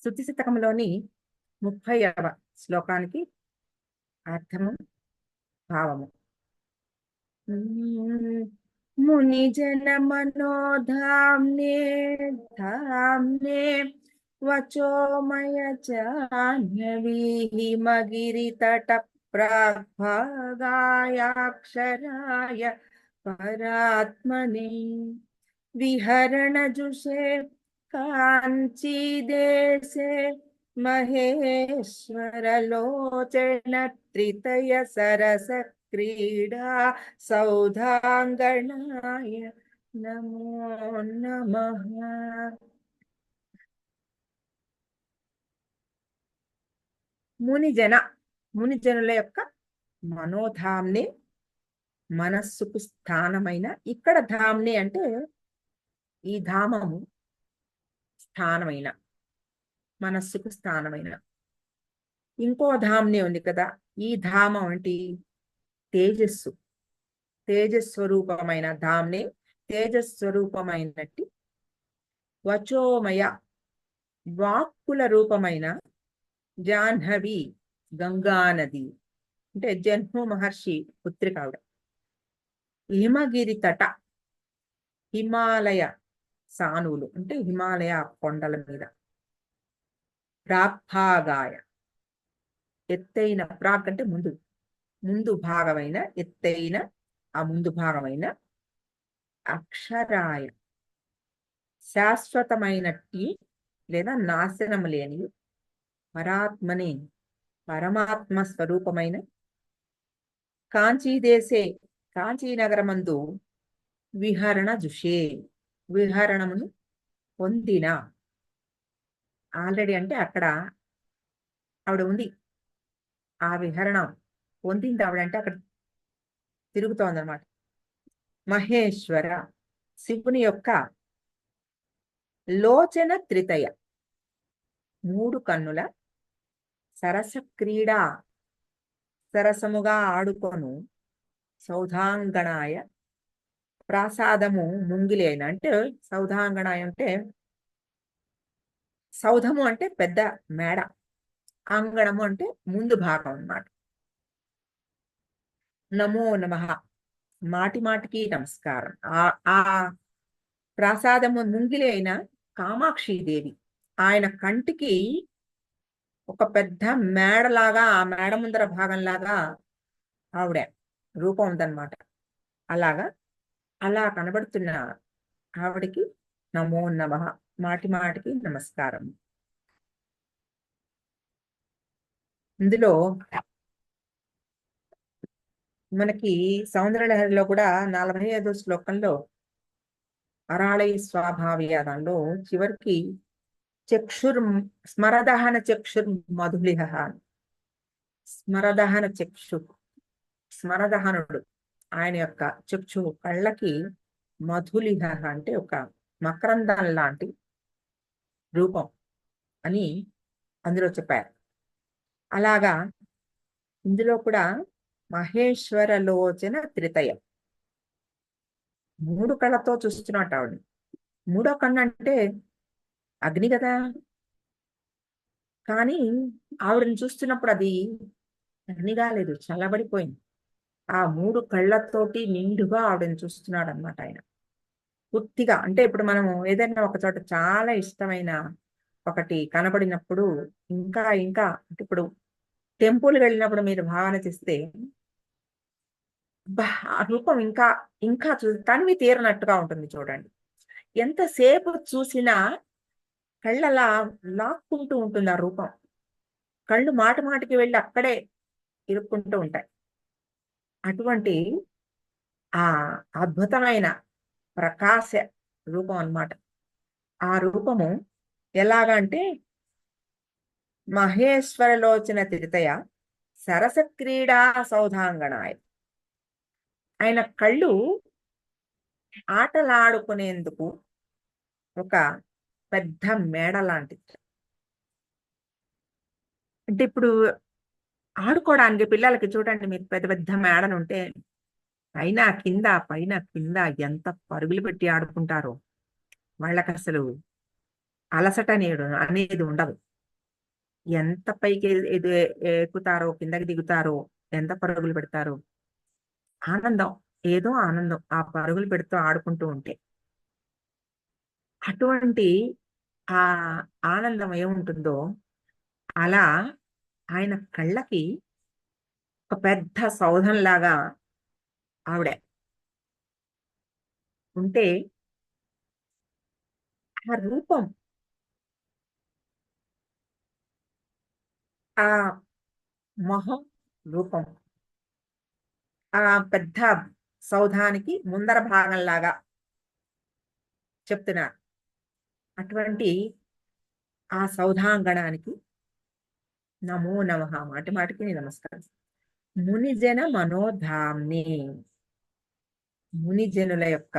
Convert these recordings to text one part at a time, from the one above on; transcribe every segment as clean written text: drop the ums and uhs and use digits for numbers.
స్తుతి శతకంలోని 30వ శ్లోకానికి అర్థము భావము. మునిజన మనోధామ్నే ధామ్నే వచోమయ జాహ్నవీ హిమగిరితట ప్రాగ్భాగాయాక్షరాయ పరాత్మనే విహరణజుషే కాంచీ దేశే మహేశ్వరలోచన త్రితయ సరస క్రీడా సౌధాంగణాయ నమో నమః. మునిజనుల యొక్క మనోధామ్నే, మనస్సుకు స్థానమైన. ఇక్కడ ధామ్నే అంటే ఈ ధామము స్థానమైన, మనస్సుకు స్థానమైన. ఇంకో ధామ్నే ఉంది కదా, ఈ ధామం అంటే తేజస్సు, తేజస్వరూపమైన ధామ్నే, తేజస్వరూపమైనట్టి. వచోమయ, వాక్కుల రూపమైన. జాహ్నవి, గంగానది అంటే జన్మ మహర్షి పుత్రిక ఆవిడ. హిమగిరి తట, హిమాలయ సానువులు అంటే హిమాలయ కొండల మీద. ప్రాగ్భాగాయ, ఎత్తైన. ప్రాగ్ అంటే ముందు, ముందు భాగమైన, ఎత్తైన ఆ ముందు భాగమైన. అక్షరాయ, శాశ్వతమైనట్టి లేదా నాశనం లేని. పరాత్మనే, పరమాత్మ స్వరూపమైన. కాంచీదేశే, కాంచీనగరమందు. విహరణ జుషే, విహరణమును పొందిన. ఆల్రెడీ అంటే అక్కడ ఆవిడ ఉంది, ఆ విహరణం పొందింది ఆవిడ అంటే అక్కడ తిరుగుతోందనమాట. మహేశ్వర, శివుని యొక్క. లోచన త్రితయ, మూడు కన్నుల. సరస క్రీడా, సరసముగా ఆడుకొను. సౌధాంగణాయ, ప్రాసాదము ముంగిలి అయిన. అంటే సౌధాంగణాయ అంటే సౌధము అంటే పెద్ద మేడ, అంగణము అంటే ముందు భాగం అన్నమాట. నమో నమః, మాటి మాటికి నమస్కారం. ఆ ప్రాసాదము ముంగిలి అయిన కామాక్షిదేవి, ఆయన కంటికి ఒక పెద్ద మేడలాగా, ఆ మేడ ముందర భాగంలాగా ఆవిడ రూపం ఉందన్నమాట. అలాగా అలా కనబడుతున్న ఆవిడికి నమో నమః, మాటి మాటికి నమస్కారం. ఇందులో మనకి సౌందర్యలహరిలో కూడా 45వ శ్లోకంలో అరాళై స్వాభావియ దానిలో చివరికి చక్షుర్ స్మరదహన చక్షుర్ మధులిహ. స్మరదహన చక్షు, స్మరదహనుడు ఆయన యొక్క చక్షు కళ్ళకి మధులిహ అంటే ఒక మకరందం లాంటి రూపం అని అందులో చెప్పారు. అలాగా ఇందులో కూడా మహేశ్వరలోచన త్రితయ, మూడు కళ్ళతో చూస్తున్నట్టు ఆవిడని. మూడో కన్ను అంటే అగ్ని కదా, కానీ ఆవిడని చూస్తున్నప్పుడు అది అగ్నిగా లేదు, చల్లబడిపోయింది. ఆ మూడు కళ్ళతోటి నిండుగా ఆవిడని చూస్తున్నాడు అనమాట ఆయన పూర్తిగా. అంటే ఇప్పుడు మనము ఏదైనా ఒక చోట చాలా ఇష్టమైన ఒకటి కనబడినప్పుడు ఇంకా ఇంకా అంటే ఇప్పుడు టెంపుల్ వెళ్ళినప్పుడు మీరు భావన చేస్తే ఆ రూపం ఇంకా ఇంకా తనివి తీరనట్టుగా ఉంటుంది చూడండి. ఎంతసేపు చూసినా కళ్ళలా లాక్కుంటూ ఉంటుంది ఆ రూపం. కళ్ళు మాటి మాటికి వెళ్ళి అక్కడే ఇరుక్కుంటూ ఉంటాయి. అటువంటి ఆ అద్భుతమైన ప్రకాశ రూపం అన్నమాట. ఆ రూపము ఎలాగంటే మహేశ్వరలోచన తిరితయ సరస క్రీడా సౌధాంగణాయ. ఆయన కళ్ళు ఆటలాడుకునేందుకు ఒక పెద్ద మేడ లాంటిది. అంటే ఇప్పుడు ఆడుకోవడానికి పిల్లలకి చూడండి, మీరు పెద్ద పెద్ద మేడలు ఉంటే పైన కింద పైన కింద ఎంత పరుగులు పెట్టి ఆడుకుంటారో. వాళ్ళకి అసలు అలసట అనేది ఉండదు. ఎంత పైకి ఎక్కుతారో కిందకి దిగుతారో, ఎంత పరుగులు పెడతారో, ఆనందం, ఏదో ఆనందం ఆ పరుగులు పెడుతూ ఆడుకుంటూ ఉంటే. అటువంటి ఆ ఆనందం ఏముంటుందో అలా ఆయన కళ్ళకి ఒక పెద్ద సౌధంలాగా ఆవిడ ఉంటే, ఆ రూపం, ఆ మొహం, రూపం ఆ పెద్ద సౌధానికి ముందర భాగంలాగా చెప్తున్నారు. అటువంటి ఆ సౌధాంగణానికి నమో నమః, మాటి మాటికి నమస్కారం. మునిజన మనోధామ్ని, మునిజనుల యొక్క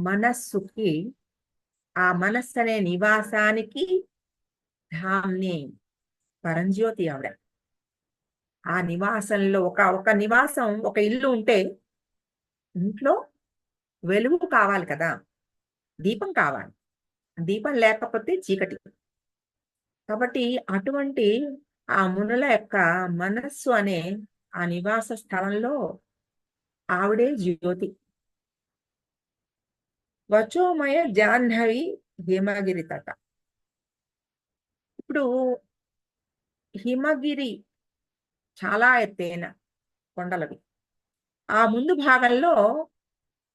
మనస్సుకి, ఆ మనస్సు అనే నివాసానికి ధామ్ని, పరంజ్యోతి ఆవిడ. ఆ నివాసంలో ఒక ఒక నివాసం, ఒక ఇల్లు ఉంటే ఇంట్లో వెలుగు కావాలి కదా, దీపం కావాలి. దీపం లేకపోతే చీకటి. కాబట్టి అటువంటి ఆ మునుల యొక్క మనస్సు అనే ఆ నివాస స్థలంలో ఆవిడే జ్యోతి. వచోమయ జాహ్నవి హిమగిరి తట. ఇప్పుడు హిమగిరి చాలా ఎత్తైన కొండలవి. ఆ ముందు భాగంలో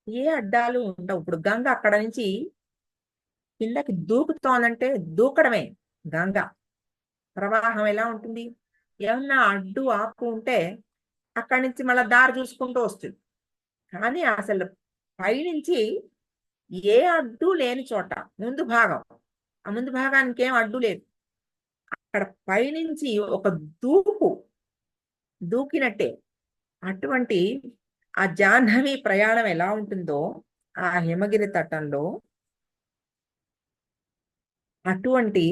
ఏ అడ్డాలు ఉండవు. ఇప్పుడు గంగ అక్కడ నుంచి కిందకి దూకుతోందంటే దూకడమే. గంగ ప్రవాహం ఎలా ఉంటుంది? ఏమన్నా అడ్డు ఆపు ఉంటే అక్కడి నుంచి మళ్ళా దారి చూసుకుంటూ వస్తుంది. కానీ అసలు పైనుంచి ఏ అడ్డు లేని చోట ముందు భాగం, ఆ ముందు భాగానికి ఏం అడ్డు లేదు. అక్కడ పైనుంచి ఒక దూకు, దూకినట్టే. అటువంటి ఆ జాహ్నవి ప్రయాణం ఎలా ఉంటుందో ఆ హిమగిరి తటంలో, అటువంటి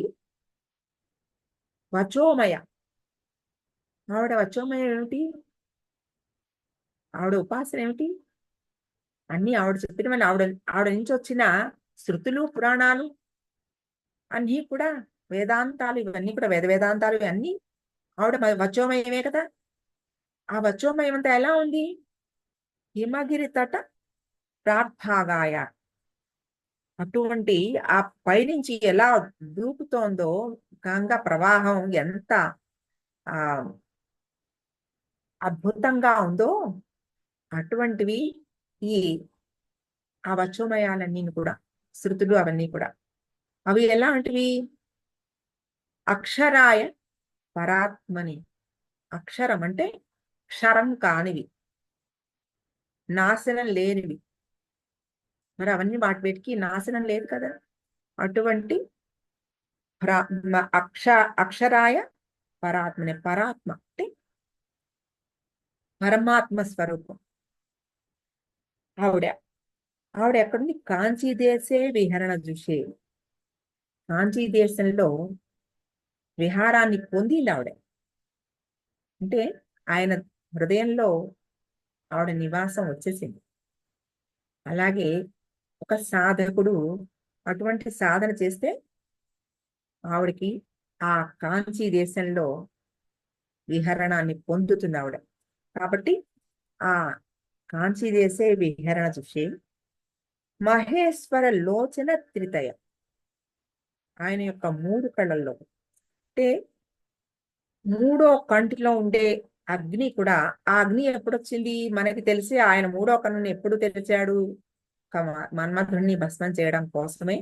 వచోమయ, ఆవిడ వచోమయ ఏమిటి? ఆవిడ ఉపాసన ఏమిటి? అన్ని ఆవిడ చెప్పినవన్నీ, ఆవిడ ఆవిడ నుంచి వచ్చిన శృతులు పురాణాలు అన్నీ కూడా, వేదాంతాలు ఇవన్నీ కూడా, వేద వేదాంతాలు ఇవన్నీ ఆవిడ వచోమయమే కదా. ఆ వచోమయం అంతా ఎలా ఉంది? హిమగిరి తట ప్రాగ్భాగాయ, అటువంటి ఆ పైనుంచి ఎలా దూకుతోందో గంగ ప్రవాహం ఎంత ఆ అద్భుతంగా ఉందో, అటువంటివి ఈ ఆ వచోమయాలన్నీ కూడా, శృతులు అవన్నీ కూడా. అవి ఎలాంటివి? అక్షరాయ పరాత్మని. అక్షరం అంటే క్షరం కానివి, నాశనం లేనివి. మరి అవన్నీ వాటి వీటికి నాశనం లేదు కదా. అటువంటి అక్షరాయ పరాత్మని, పరాత్మ అంటే పరమాత్మ స్వరూపం ఆవిడ. ఆవిడ ఎక్కడుంది? కాంచీ దేశే విహరణ జుషే. కాంచీ దేశంలో విహారాన్ని పొందింది ఆవిడ. అంటే ఆయన హృదయంలో ఆవిడ నివాసం వచ్చేసింది. అలాగే ఒక సాధకుడు అటువంటి సాధన చేస్తే ఆవిడకి ఆ కాంచీ దేశంలో విహరణాన్ని పొందుతుంది ఆవిడ. కాబట్టి ఆ కాంచీ దేశే విహరణ చూసే మహేశ్వర లోచన త్రితయ, ఆయన యొక్క మూడు కళ్ళల్లో, అంటే మూడో కంటిలో ఉండే అగ్ని కూడా, ఆ అగ్ని ఎప్పుడు వచ్చింది మనకి తెలిసి? ఆయన మూడో కన్నుని ఎప్పుడు తెరిచాడు? మన్మధుడిని భస్మం చేయడం కోసమే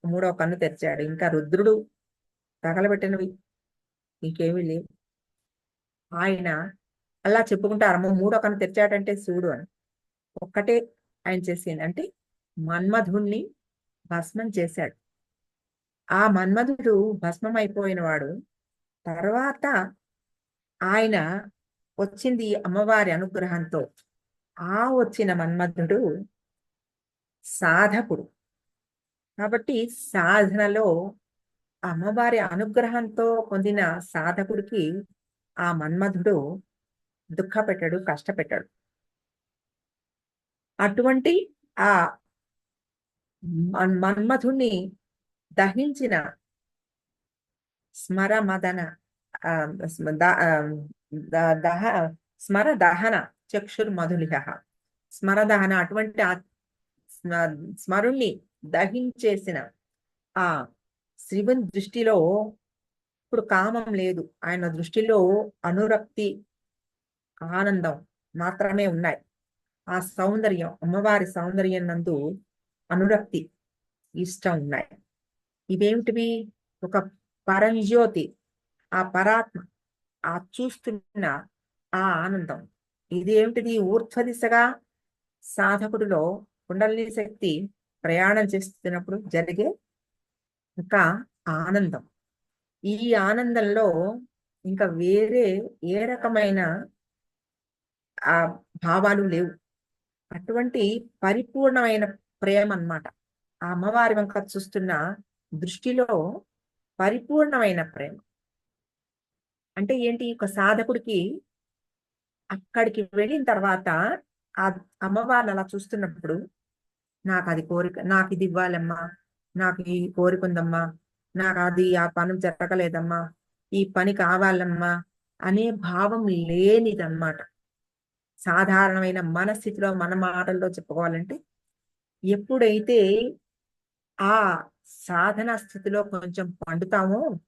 మూడో కన్ను తెరిచాడు. ఇంకా రుద్రుడు తగలబెట్టినవి ఇంకేమీ లేవు. ఆయన అలా చెప్పుకుంటారు, మూడో కన్ను తెరిచాడంటే చూడు అని. ఒక్కటే ఆయన చేసింది అంటే మన్మధుణ్ణి భస్మం చేశాడు. ఆ మన్మధుడు భస్మం అయిపోయిన వాడు. తర్వాత ఆయన వచ్చింది అమ్మవారి అనుగ్రహంతో. ఆ వచ్చిన మన్మధుడు సాధకుడు. కాబట్టి సాధనలో అమ్మవారి అనుగ్రహంతో పొందిన సాధకుడికి ఆ మన్మధుడు దుఃఖపెట్టాడు, కష్టపెట్టాడు. అటువంటి ఆ మన్మధుణ్ణి దహించిన స్మర మదన ఆ, స్మ- ద- ఆ, ద- దహ స్మర దహన చక్షుర్మధులిహ. స్మర దహన అటువంటి స్మరుణ్ణి దహించేసిన ఆ శివుని దృష్టిలో ఇప్పుడు కామం లేదు. ఆయన దృష్టిలో అనురక్తి, ఆనందం మాత్రమే ఉన్నాయి. ఆ సౌందర్యం, అమ్మవారి సౌందర్యం నందు అనురక్తి, ఇష్టం ఉన్నాయి. ఇవేమిటివి? ఒక పరంజ్యోతి, ఆ పరాత్మ, ఆ చూస్తున్న ఆ ఆనందం. ఇదేమిటిది? ఊర్ధ్వ దిశగా సాధకుడిలో కుండలిని శక్తి ప్రయాణం చేస్తున్నప్పుడు జరిగే ఒక ఆనందం. ఈ ఆనందంలో ఇంకా వేరే ఏ రకమైన ఆ భావాలు లేవు. అటువంటి పరిపూర్ణమైన ప్రేమ అన్నమాట. ఆ అమ్మవారి వంక చూస్తున్న దృష్టిలో పరిపూర్ణమైన ప్రేమ. అంటే ఏంటి? ఒక సాధకుడికి అక్కడికి వెళ్ళిన తర్వాత ఆ అమ్మవారిని అలా చూస్తున్నప్పుడు, నాకు అది కోరిక, నాకు ఇది ఇవ్వాలమ్మా, నాకు ఈ కోరిక ఉందమ్మా, నాకు అది ఆ పని జరగలేదమ్మా, ఈ పని కావాలమ్మా అనే భావం లేనిదన్నమాట. సాధారణమైన మన స్థితిలో, మన మాటల్లో చెప్పుకోవాలంటే, ఎప్పుడైతే ఆ సాధన స్థితిలో కొంచెం పండుతామో,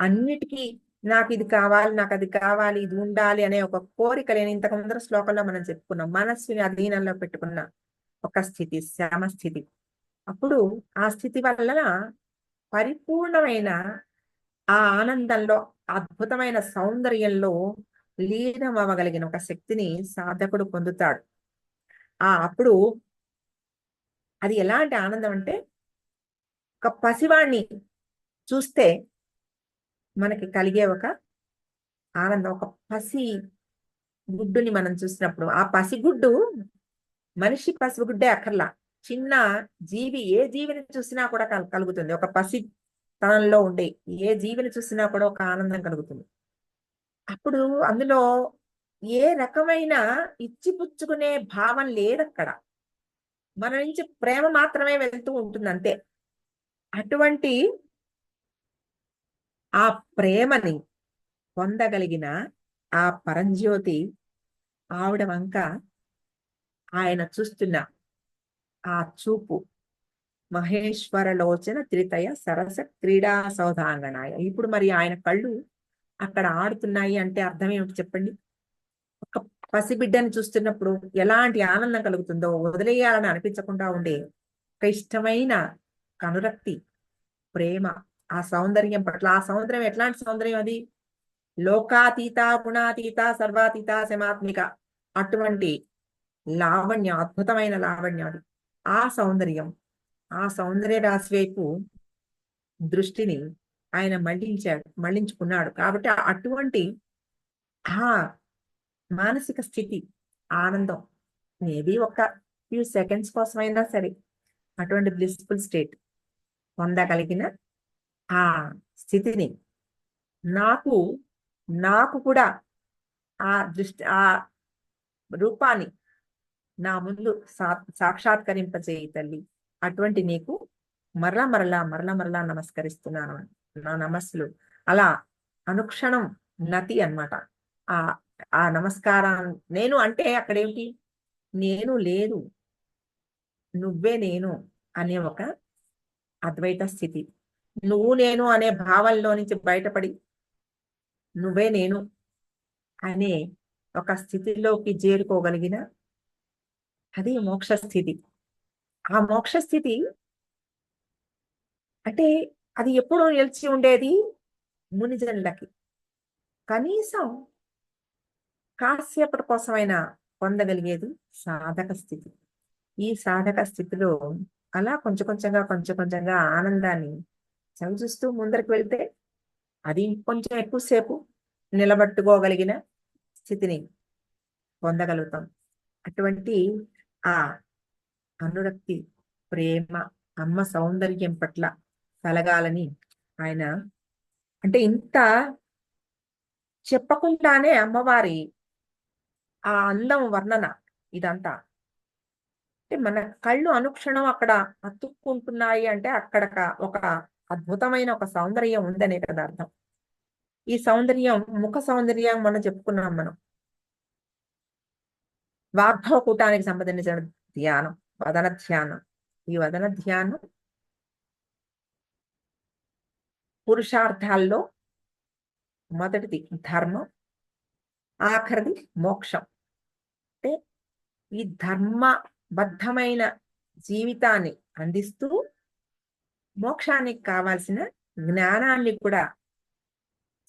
అన్నిటికీ నాకు ఇది కావాలి, నాకు అది కావాలి, ఇది ఉండాలి అనే ఒక కోరిక లేని, ఇంతకు ముందర శ్లోకంలో మనం చెప్పుకున్నాం, మనస్సుని అధీనంలో పెట్టుకున్న ఒక స్థితి, శ్యామ స్థితి. అప్పుడు ఆ స్థితి వలన పరిపూర్ణమైన ఆ ఆనందంలో, అద్భుతమైన సౌందర్యంలో లీనం అవ్వగలిగిన ఒక శక్తిని సాధకుడు పొందుతాడు. అప్పుడు అది ఎలాంటి ఆనందం అంటే, ఒక పసివాణ్ణి చూస్తే మనకి కలిగే ఒక ఆనందం. ఒక పసి గుడ్డుని మనం చూసినప్పుడు, ఆ పసిగుడ్డు మనిషి పసిగుడ్డే అక్కర్లా, చిన్న జీవి, ఏ జీవిని చూసినా కూడా కలుగుతుంది. ఒక పసి తనంలో ఉండే ఏ జీవిని చూసినా కూడా ఒక ఆనందం కలుగుతుంది. అప్పుడు అందులో ఏ రకమైన ఇచ్చిపుచ్చుకునే భావం లేదక్కడ. మన నుంచి ప్రేమ మాత్రమే వెళ్తూ ఉంటుంది అంతే. అటువంటి ఆ ప్రేమని పొందగలిగిన ఆ పరంజ్యోతి ఆవిడ వంక ఆయన చూస్తున్న ఆ చూపు, మహేశ్వరలోచన త్రితయ సరస క్రీడా సౌధాంగనాయ. ఇప్పుడు మరి ఆయన కళ్ళు అక్కడ ఆడుతున్నాయి అంటే అర్థం ఏమిటి చెప్పండి? ఒక పసిబిడ్డని చూస్తున్నప్పుడు ఎలాంటి ఆనందం కలుగుతుందో, వదిలేయాలని అనిపించకుండా ఉండే ఒక ఇష్టమైన కనురక్తి, ప్రేమ, ఆ సౌందర్యం పట్ల. ఆ సౌందర్యం ఎట్లాంటి సౌందర్యం అది? లోకాతీత, గుణాతీత, సర్వాతీత, శమాత్మిక. అటువంటి లావణ్యం, అద్భుతమైన లావణ్యం అది. ఆ సౌందర్యం, ఆ సౌందర్య రాశి వైపు దృష్టిని ఆయన మళ్ళించుకున్నాడు. కాబట్టి అటువంటి ఆ మానసిక స్థితి, ఆనందం, మేబీ ఒక ఫ్యూ సెకండ్స్ కోసమైనా సరే, అటువంటి బ్లిస్ఫుల్ స్టేట్ పొందగలిగిన ఆ స్థితిని నాకు నాకు కూడా ఆ దృష్టి, ఆ రూపాన్ని నా ముందు సాక్షాత్కరింపజేయి తల్లి. అటువంటి నీకు మరలా మరలా మరలా మరలా నమస్కరిస్తున్నాను. నా నమస్సులు అలా అనుక్షణం నతి అన్నమాట. ఆ ఆ నమస్కారం. నేను అంటే అక్కడేమిటి? నేను లేదు, నువ్వే నేను అనే ఒక అద్వైత స్థితి. నువ్వు నేను అనే భావంలో నుంచి బయటపడి, నువ్వే నేను అనే ఒక స్థితిలోకి చేరుకోగలిగిన అది మోక్ష స్థితి. ఆ మోక్ష స్థితి అంటే అది ఎప్పుడూ నిలిచి ఉండేది మునిజనులకి. కనీసం కాసేపటి కోసమైనా పొందగలిగేది సాధక స్థితి. ఈ సాధక స్థితిలో అలా కొంచెం కొంచెంగా కొంచెం కొంచెంగా ఆనందాన్ని చవిచూస్తూ ముందరికి వెళ్తే అది కొంచెం ఎక్కువసేపు నిలబట్టుకోగలిగిన స్థితిని పొందగలుగుతాం. అటువంటి ఆ అనురక్తి, ప్రేమ, అమ్మ సౌందర్యం పట్ల కలగాలని ఆయన, అంటే ఇంత చెప్పకుండానే అమ్మవారి ఆ అందం వర్ణన ఇదంతా. అంటే మన కళ్ళు అనుక్షణం అక్కడ అతుక్కుంటున్నాయి అంటే అక్కడ ఒక అద్భుతమైన ఒక సౌందర్యం ఉందనే కదా అర్థం. ఈ సౌందర్యం ముఖ సౌందర్యం మనం చెప్పుకున్నాం మనం. వాగ్భవ కూటానికి సంబంధించిన ధ్యానం వదన ధ్యానం. ఈ వదన ధ్యానం పురుషార్థాల్లో మొదటిది ధర్మం, ఆఖరిది మోక్షం. అంటే ఈ ధర్మబద్ధమైన జీవితాన్ని అందిస్తూ మోక్షానికి కావాల్సిన జ్ఞానాన్ని కూడా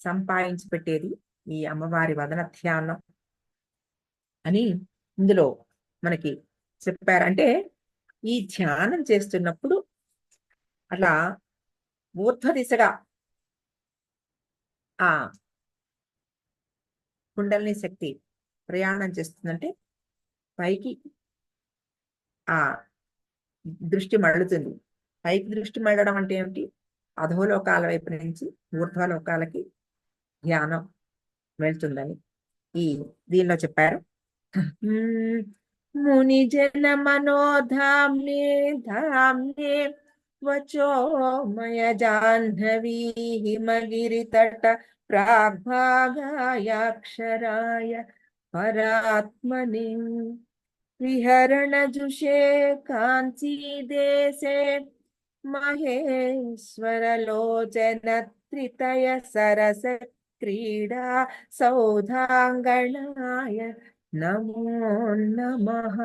సంపాదించి పెట్టేది ఈ అమ్మవారి వదన ధ్యానం అని ఇందులో మనకి చెప్పారు. అంటే ఈ ధ్యానం చేస్తున్నప్పుడు అట్లా ఊర్ధ్వ దిశగా ఆ కుండలిని శక్తి ప్రయాణం చేస్తుందంటే పైకి ఆ దృష్టి మళ్ళుతుంది. పైకి దృష్టి మళ్ళడం అంటే ఏమిటి? అధోలోకాల వైపు నుంచి ఊర్ధ్వలోకాలకి ధ్యానం వెళ్తుందని ఈ దీనిలో చెప్పారు. ముని జన మనోధామ్నే ధామ్నే వచోమయ జాహ్నవీ హిమగిరి తట ప్రాగ్భాగాయాక్షరాయ పరాత్మని విహరణజుషే కాంచీ దేశే మహేశ్వరలోచన త్రితయ సరస క్రీడా సౌధాంగణాయ నమో నమః.